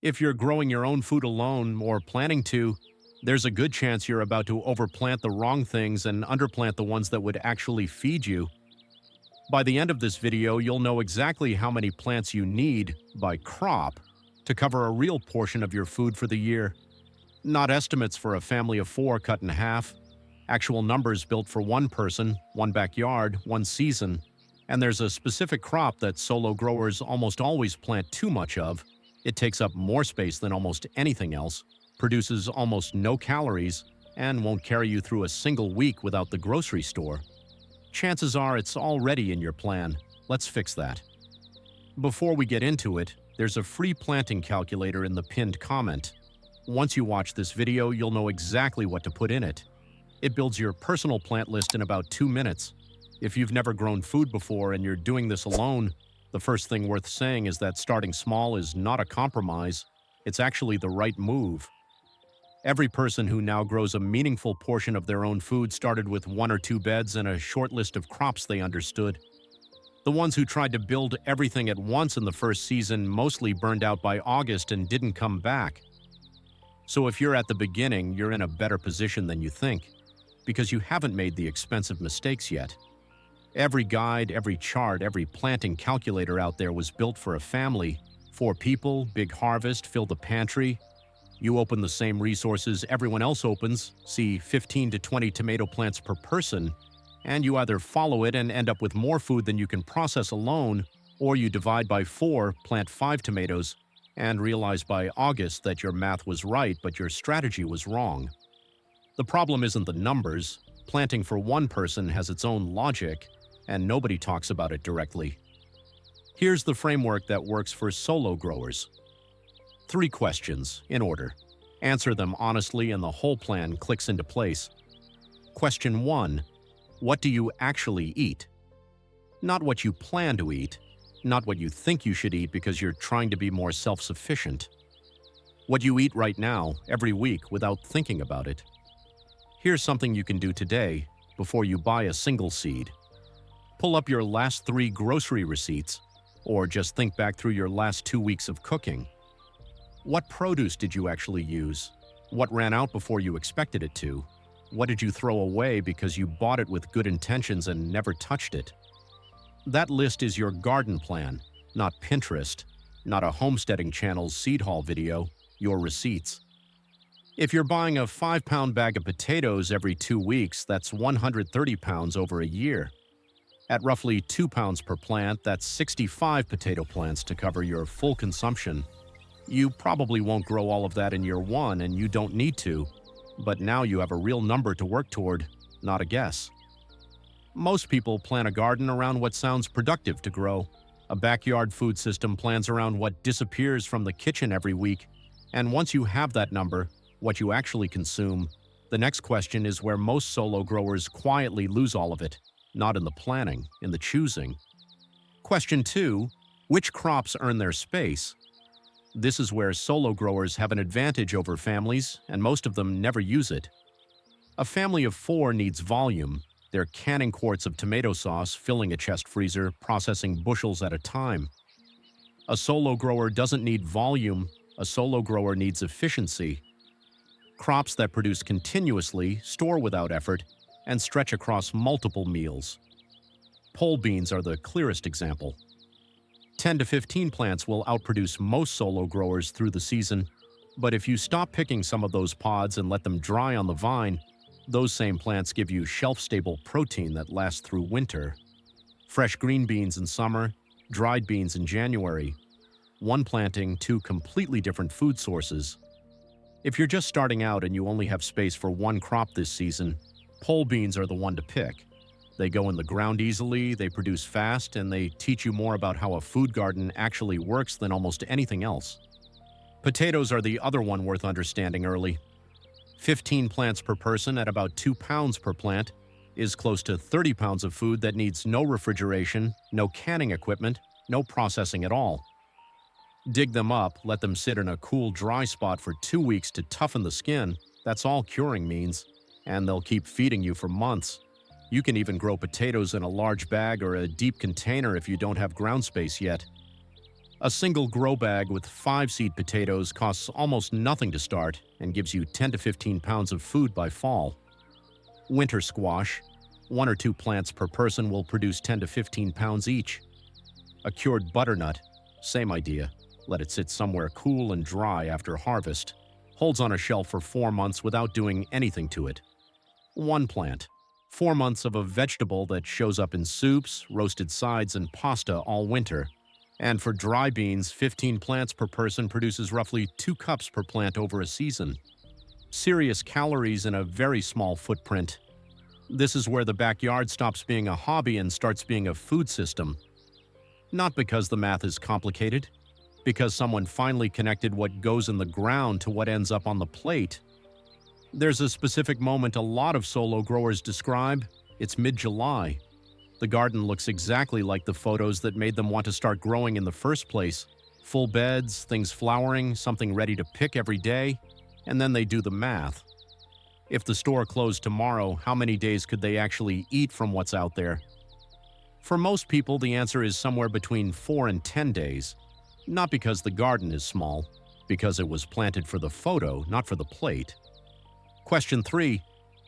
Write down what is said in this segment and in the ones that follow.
If you're growing your own food alone or planning to, there's a good chance you're about to overplant the wrong things and underplant the ones that would actually feed you. By the end of this video, you'll know exactly how many plants you need, by crop, to cover a real portion of your food for the year. Not estimates for a family of 4 cut in half, actual numbers built for one person, one backyard, one season, and there's a specific crop that solo growers almost always plant too much of. It takes up more space than almost anything else, produces almost no calories, and won't carry you through a single week without the grocery store. Chances are it's already in your plan. Let's fix that. Before we get into it, there's a free planting calculator in the pinned comment. Once you watch this video, you'll know exactly what to put in it. It builds your personal plant list in about 2 minutes. If you've never grown food before and you're doing this alone, the first thing worth saying is that starting small is not a compromise. It's actually the right move. Every person who now grows a meaningful portion of their own food started with 1 or 2 beds and a short list of crops they understood. The ones who tried to build everything at once in the first season mostly burned out by August and didn't come back. So if you're at the beginning, you're in a better position than you think, because you haven't made the expensive mistakes yet. Every guide, every chart, every planting calculator out there was built for a family. 4 people, big harvest, fill the pantry. You open the same resources everyone else opens, see 15 to 20 tomato plants per person, and you either follow it and end up with more food than you can process alone, or you divide by 4, plant 5 tomatoes, and realize by August that your math was right but your strategy was wrong. The problem isn't the numbers. Planting for one person has its own logic, and nobody talks about it directly. Here's the framework that works for solo growers. 3 questions, in order. Answer them honestly and the whole plan clicks into place. Question 1. What do you actually eat? Not what you plan to eat, not what you think you should eat because you're trying to be more self-sufficient. What you eat right now, every week, without thinking about it. Here's something you can do today, before you buy a single seed. Pull up your last 3 grocery receipts, or just think back through your last 2 weeks of cooking. What produce did you actually use? What ran out before you expected it to? What did you throw away because you bought it with good intentions and never touched it? That list is your garden plan, not Pinterest, not a Homesteading channel's seed haul video, your receipts. If you're buying a 5-pound bag of potatoes every 2 weeks, that's 130 pounds over a year. At roughly 2 pounds per plant, that's 65 potato plants to cover your full consumption. You probably won't grow all of that in year 1, and you don't need to, but now you have a real number to work toward, not a guess. Most people plan a garden around what sounds productive to grow. A backyard food system plans around what disappears from the kitchen every week, and once you have that number, what you actually consume, the next question is where most solo growers quietly lose all of it. Not in the planning, in the choosing. Question 2. Which crops earn their space? This is where solo growers have an advantage over families, and most of them never use it. A family of 4 needs volume. They're canning quarts of tomato sauce, filling a chest freezer, processing bushels at a time. A solo grower doesn't need volume, a solo grower needs efficiency. Crops that produce continuously, store without effort, and stretch across multiple meals. Pole beans are the clearest example. 10 to 15 plants will outproduce most solo growers through the season, but if you stop picking some of those pods and let them dry on the vine, those same plants give you shelf-stable protein that lasts through winter. Fresh green beans in summer, dried beans in January. One planting, 2 completely different food sources. If you're just starting out and you only have space for 1 crop this season, pole beans are the one to pick. They go in the ground easily, they produce fast, and they teach you more about how a food garden actually works than almost anything else. Potatoes are the other one worth understanding early. 15 plants per person at about 2 pounds per plant is close to 30 pounds of food that needs no refrigeration, no canning equipment, no processing at all. Dig them up, let them sit in a cool, dry spot for 2 weeks to toughen the skin. That's all curing means. And they'll keep feeding you for months. You can even grow potatoes in a large bag or a deep container if you don't have ground space yet. A single grow bag with 5 seed potatoes costs almost nothing to start and gives you 10 to 15 pounds of food by fall. Winter squash, 1 or 2 plants per person will produce 10 to 15 pounds each. A cured butternut, same idea. Let it sit somewhere cool and dry after harvest. Holds on a shelf for 4 months without doing anything to it. One plant, 4 months of a vegetable that shows up in soups, roasted sides, and pasta all winter. And for dry beans, 15 plants per person produces roughly 2 cups per plant over a season. Serious calories in a very small footprint. This is where the backyard stops being a hobby and starts being a food system. Not because the math is complicated, because someone finally connected what goes in the ground to what ends up on the plate. There's a specific moment a lot of solo growers describe. It's mid-July. The garden looks exactly like the photos that made them want to start growing in the first place. Full beds, things flowering, something ready to pick every day, and then they do the math. If the store closed tomorrow, how many days could they actually eat from what's out there? For most people, the answer is somewhere between 4 and 10 days. Not because the garden is small, because it was planted for the photo, not for the plate. Question 3.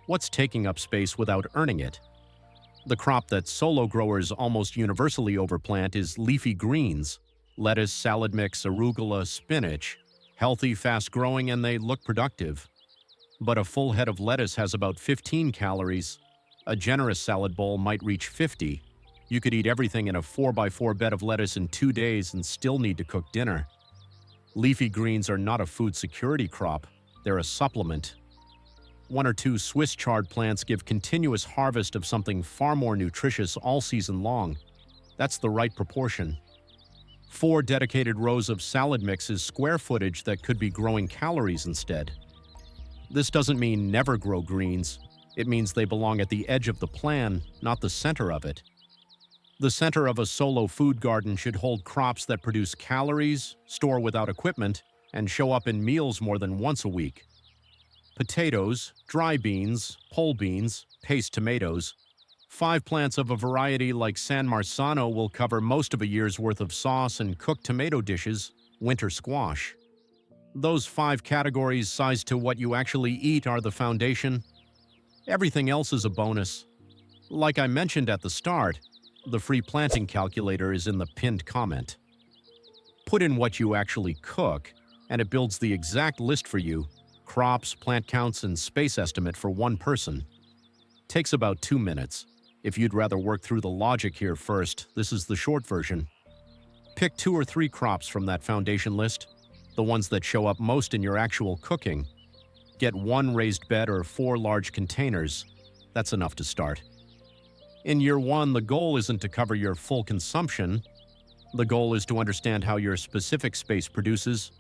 What's taking up space without earning it? The crop that solo growers almost universally overplant is leafy greens. Lettuce, salad mix, arugula, spinach. Healthy, fast-growing, and they look productive. But a full head of lettuce has about 15 calories. A generous salad bowl might reach 50. You could eat everything in a 4x4 bed of lettuce in 2 days and still need to cook dinner. Leafy greens are not a food security crop. They're a supplement. 1 or 2 Swiss chard plants give continuous harvest of something far more nutritious all season long. That's the right proportion. 4 dedicated rows of salad mix is square footage that could be growing calories instead. This doesn't mean never grow greens. It means they belong at the edge of the plan, not the center of it. The center of a solo food garden should hold crops that produce calories, store without equipment, and show up in meals more than once a week. Potatoes, dry beans, pole beans, paste tomatoes. 5 plants of a variety like San Marzano will cover most of a year's worth of sauce and cooked tomato dishes, winter squash. Those 5 categories sized to what you actually eat are the foundation. Everything else is a bonus. Like I mentioned at the start, the free planting calculator is in the pinned comment. Put in what you actually cook, and it builds the exact list for you: crops, plant counts, and space estimate for one person. Takes about 2 minutes. If you'd rather work through the logic here first, this is the short version. Pick 2 or 3 crops from that foundation list, the ones that show up most in your actual cooking. Get 1 raised bed or 4 large containers. That's enough to start. In year 1, the goal isn't to cover your full consumption. The goal is to understand how your specific space produces,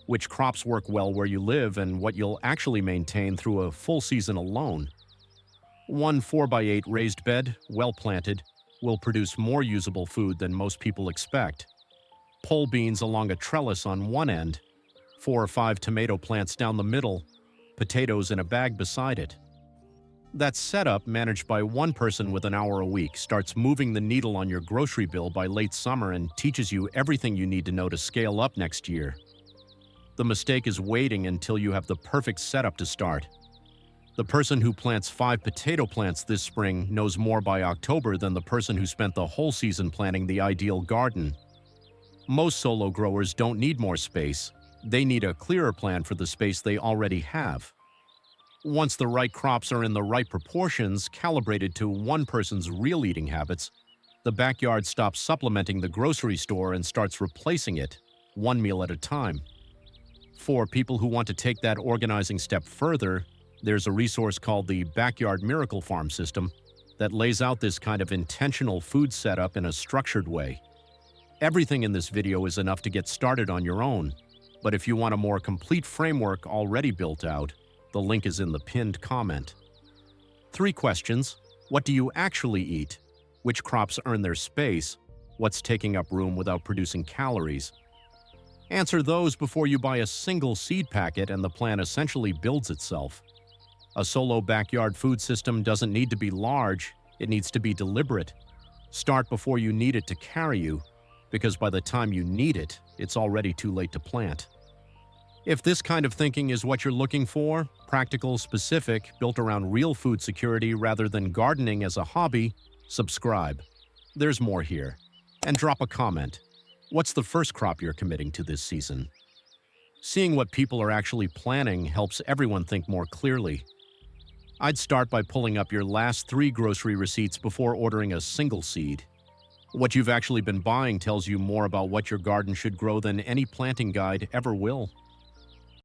which crops work well where you live, and what you'll actually maintain through a full season alone. 1 4x8 raised bed, well planted, will produce more usable food than most people expect. Pole beans along a trellis on one end, 4 or 5 tomato plants down the middle, potatoes in a bag beside it. That setup, managed by one person with an hour a week, starts moving the needle on your grocery bill by late summer and teaches you everything you need to know to scale up next year. The mistake is waiting until you have the perfect setup to start. The person who plants 5 potato plants this spring knows more by October than the person who spent the whole season planning the ideal garden. Most solo growers don't need more space. They need a clearer plan for the space they already have. Once the right crops are in the right proportions, calibrated to one person's real eating habits, the backyard stops supplementing the grocery store and starts replacing it, one meal at a time. For people who want to take that organizing step further, there's a resource called the Backyard Miracle Farm System that lays out this kind of intentional food setup in a structured way. Everything in this video is enough to get started on your own, but if you want a more complete framework already built out, the link is in the pinned comment. 3 questions. What do you actually eat? Which crops earn their space? What's taking up room without producing calories? Answer those before you buy a single seed packet and the plan essentially builds itself. A solo backyard food system doesn't need to be large, it needs to be deliberate. Start before you need it to carry you. because by the time you need it, it's already too late to plant. If this kind of thinking is what you're looking for, practical, specific, built around real food security rather than gardening as a hobby, subscribe. There's more here. And drop a comment. What's the first crop you're committing to this season? Seeing what people are actually planning helps everyone think more clearly. I'd start by pulling up your last 3 grocery receipts before ordering a single seed. What you've actually been buying tells you more about what your garden should grow than any planting guide ever will.